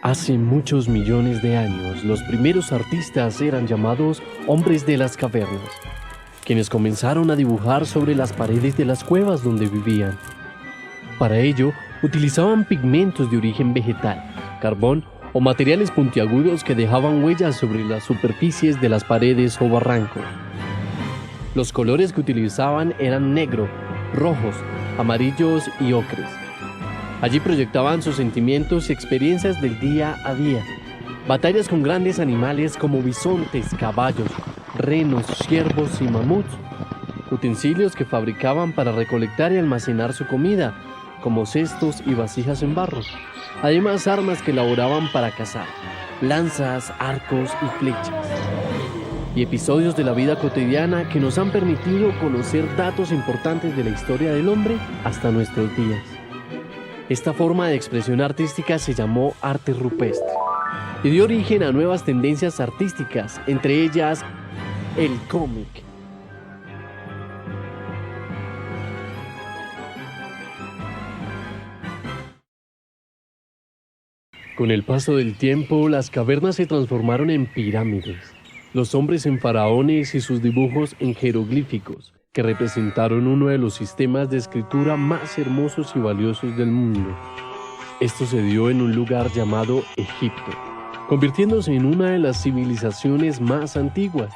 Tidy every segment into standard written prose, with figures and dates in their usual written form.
Hace muchos millones de años, los primeros artistas eran llamados hombres de las cavernas, quienes comenzaron a dibujar sobre las paredes de las cuevas donde vivían. Para ello, utilizaban pigmentos de origen vegetal, carbón o materiales puntiagudos que dejaban huellas sobre las superficies de las paredes o barrancos. Los colores que utilizaban eran negro, rojos, amarillos y ocres. Allí proyectaban sus sentimientos y experiencias del día a día. Batallas con grandes animales como bisontes, caballos, renos, ciervos y mamuts. Utensilios que fabricaban para recolectar y almacenar su comida, como cestos y vasijas en barro. Además, armas que elaboraban para cazar, lanzas, arcos y flechas. Y episodios de la vida cotidiana que nos han permitido conocer datos importantes de la historia del hombre hasta nuestros días. Esta forma de expresión artística se llamó arte rupestre y dio origen a nuevas tendencias artísticas, entre ellas el cómic. Con el paso del tiempo, las cavernas se transformaron en pirámides, los hombres en faraones y sus dibujos en jeroglíficos, que representaron uno de los sistemas de escritura más hermosos y valiosos del mundo. Esto se dio en un lugar llamado Egipto, convirtiéndose en una de las civilizaciones más antiguas,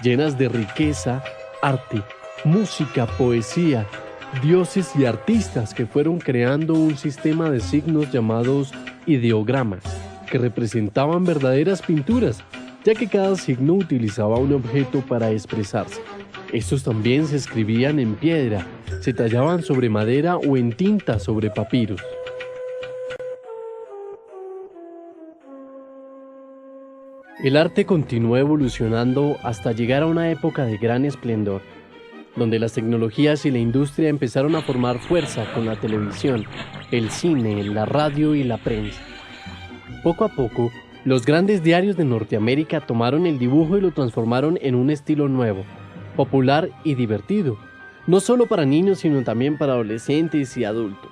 llenas de riqueza, arte, música, poesía, dioses y artistas que fueron creando un sistema de signos llamados ideogramas, que representaban verdaderas pinturas, ya que cada signo utilizaba un objeto para expresarse. Estos también se escribían en piedra, se tallaban sobre madera o en tinta sobre papiros. El arte continuó evolucionando hasta llegar a una época de gran esplendor, donde las tecnologías y la industria empezaron a formar fuerza con la televisión, el cine, la radio y la prensa. Poco a poco, los grandes diarios de Norteamérica tomaron el dibujo y lo transformaron en un estilo nuevo, popular y divertido, no solo para niños sino también para adolescentes y adultos.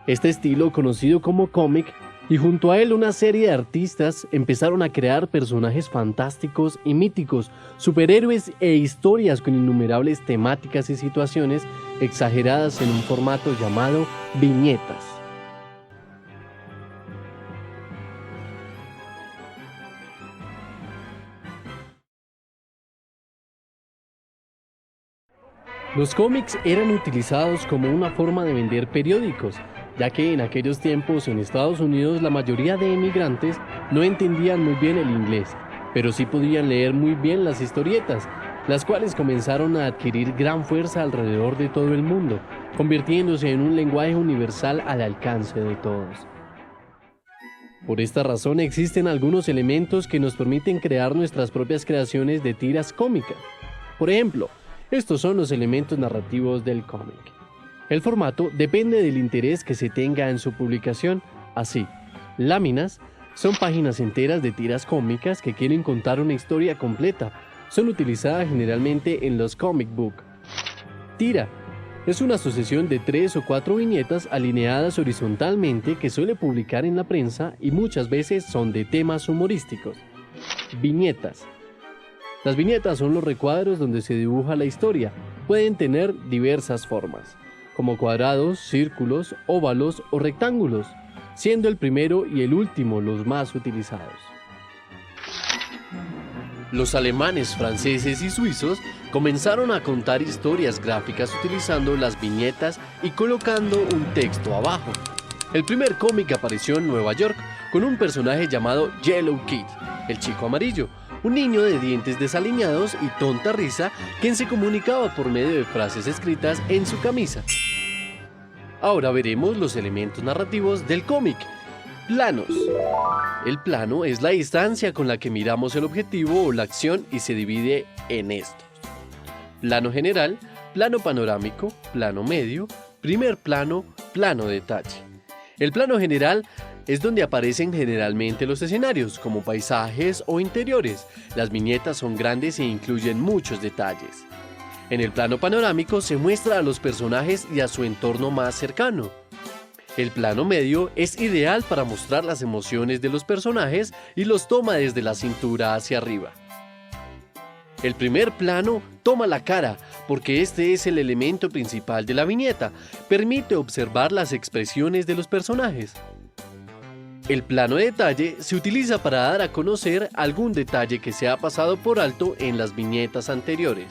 Este estilo, conocido como cómic, y junto a él una serie de artistas empezaron a crear personajes fantásticos y míticos, superhéroes e historias con innumerables temáticas y situaciones exageradas en un formato llamado viñetas. Los cómics eran utilizados como una forma de vender periódicos, ya que en aquellos tiempos en Estados Unidos la mayoría de emigrantes no entendían muy bien el inglés, pero sí podían leer muy bien las historietas, las cuales comenzaron a adquirir gran fuerza alrededor de todo el mundo, convirtiéndose en un lenguaje universal al alcance de todos. Por esta razón existen algunos elementos que nos permiten crear nuestras propias creaciones de tiras cómicas. Por ejemplo, estos son los elementos narrativos del cómic. El formato depende del interés que se tenga en su publicación. Así, láminas son páginas enteras de tiras cómicas que quieren contar una historia completa. Son utilizadas generalmente en los comic book. Tira es una sucesión de 3 o 4 viñetas alineadas horizontalmente que suele publicar en la prensa y muchas veces son de temas humorísticos. Viñetas. Las viñetas son los recuadros donde se dibuja la historia. Pueden tener diversas formas, como cuadrados, círculos, óvalos o rectángulos, siendo el primero y el último los más utilizados. Los alemanes, franceses y suizos comenzaron a contar historias gráficas utilizando las viñetas y colocando un texto abajo. El primer cómic apareció en Nueva York con un personaje llamado Yellow Kid, el chico amarillo, un niño de dientes desaliñados y tonta risa quien se comunicaba por medio de frases escritas en su camisa. Ahora veremos los elementos narrativos del cómic. Planos. El plano es la distancia con la que miramos el objetivo o la acción y se divide en estos: plano general, plano panorámico, plano medio, primer plano, plano detalle. El plano general es donde aparecen generalmente los escenarios, como paisajes o interiores. Las viñetas son grandes e incluyen muchos detalles. En el plano panorámico se muestra a los personajes y a su entorno más cercano. El plano medio es ideal para mostrar las emociones de los personajes y los toma desde la cintura hacia arriba. El primer plano toma la cara, porque este es el elemento principal de la viñeta. Permite observar las expresiones de los personajes. El plano de detalle se utiliza para dar a conocer algún detalle que se ha pasado por alto en las viñetas anteriores.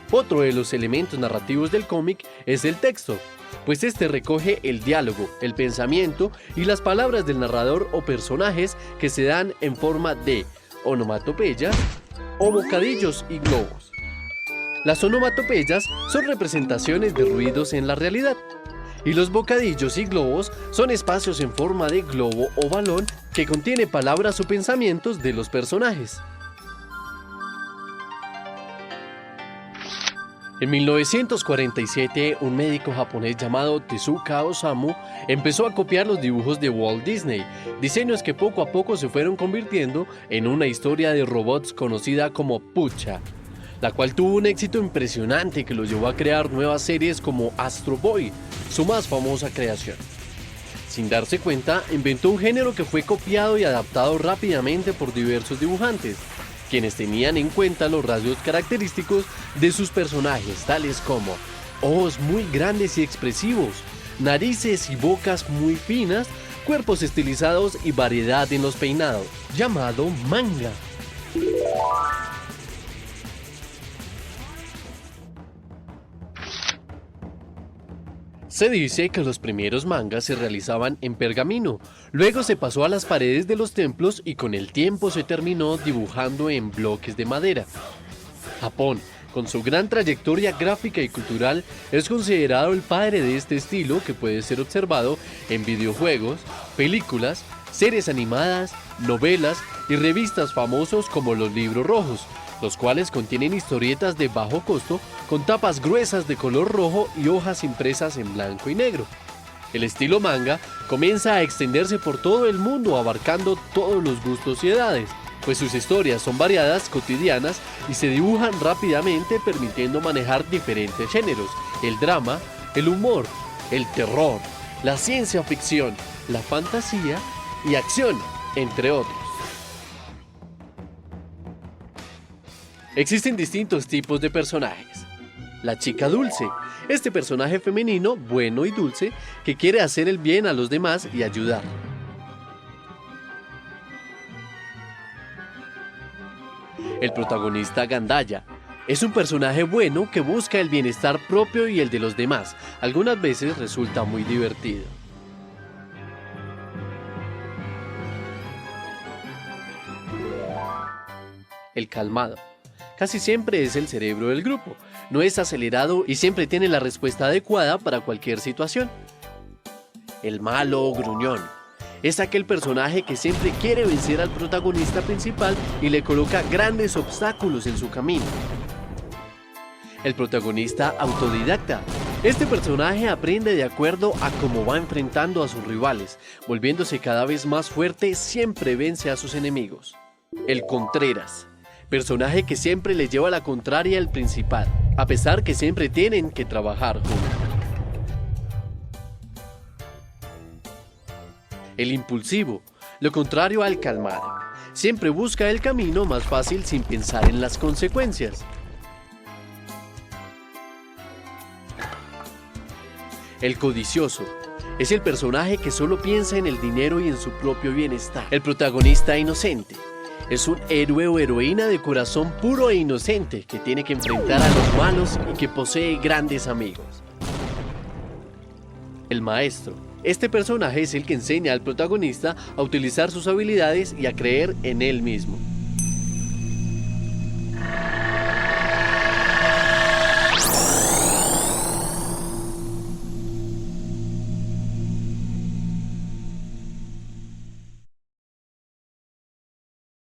Otro de los elementos narrativos del cómic es el texto, pues este recoge el diálogo, el pensamiento y las palabras del narrador o personajes que se dan en forma de onomatopeyas o bocadillos y globos. Las onomatopeyas son representaciones de ruidos en la realidad, y los bocadillos y globos son espacios en forma de globo o balón que contiene palabras o pensamientos de los personajes. En 1947, un médico japonés llamado Tezuka Osamu empezó a copiar los dibujos de Walt Disney, diseños que poco a poco se fueron convirtiendo en una historia de robots conocida como Pucha, la cual tuvo un éxito impresionante que lo llevó a crear nuevas series como Astro Boy, su más famosa creación. Sin darse cuenta, inventó un género que fue copiado y adaptado rápidamente por diversos dibujantes, quienes tenían en cuenta los rasgos característicos de sus personajes, tales como ojos muy grandes y expresivos, narices y bocas muy finas, cuerpos estilizados y variedad en los peinados, llamado manga. Se dice que los primeros mangas se realizaban en pergamino, luego se pasó a las paredes de los templos y con el tiempo se terminó dibujando en bloques de madera. Japón, con su gran trayectoria gráfica y cultural, es considerado el padre de este estilo que puede ser observado en videojuegos, películas, series animadas, novelas y revistas famosos como los Libros Rojos, los cuales contienen historietas de bajo costo con tapas gruesas de color rojo y hojas impresas en blanco y negro. El estilo manga comienza a extenderse por todo el mundo, abarcando todos los gustos y edades, pues sus historias son variadas, cotidianas y se dibujan rápidamente, permitiendo manejar diferentes géneros: el drama, el humor, el terror, la ciencia ficción, la fantasía y acción, entre otros. Existen distintos tipos de personajes. La chica dulce, este personaje femenino, bueno y dulce, que quiere hacer el bien a los demás y ayudar. El protagonista Gandaya, es un personaje bueno que busca el bienestar propio y el de los demás. Algunas veces resulta muy divertido. El calmado. Casi siempre es el cerebro del grupo, no es acelerado y siempre tiene la respuesta adecuada para cualquier situación. El malo o gruñón es aquel personaje que siempre quiere vencer al protagonista principal y le coloca grandes obstáculos en su camino. El protagonista autodidacta. Este personaje aprende de acuerdo a cómo va enfrentando a sus rivales, volviéndose cada vez más fuerte, siempre vence a sus enemigos. El Contreras. Personaje que siempre le lleva la contraria al principal, a pesar que siempre tienen que trabajar juntos. El impulsivo, lo contrario al calmado, siempre busca el camino más fácil sin pensar en las consecuencias. El codicioso, es el personaje que solo piensa en el dinero y en su propio bienestar. El protagonista inocente. Es un héroe o heroína de corazón puro e inocente que tiene que enfrentar a los malos y que posee grandes amigos. El maestro. Este personaje es el que enseña al protagonista a utilizar sus habilidades y a creer en él mismo.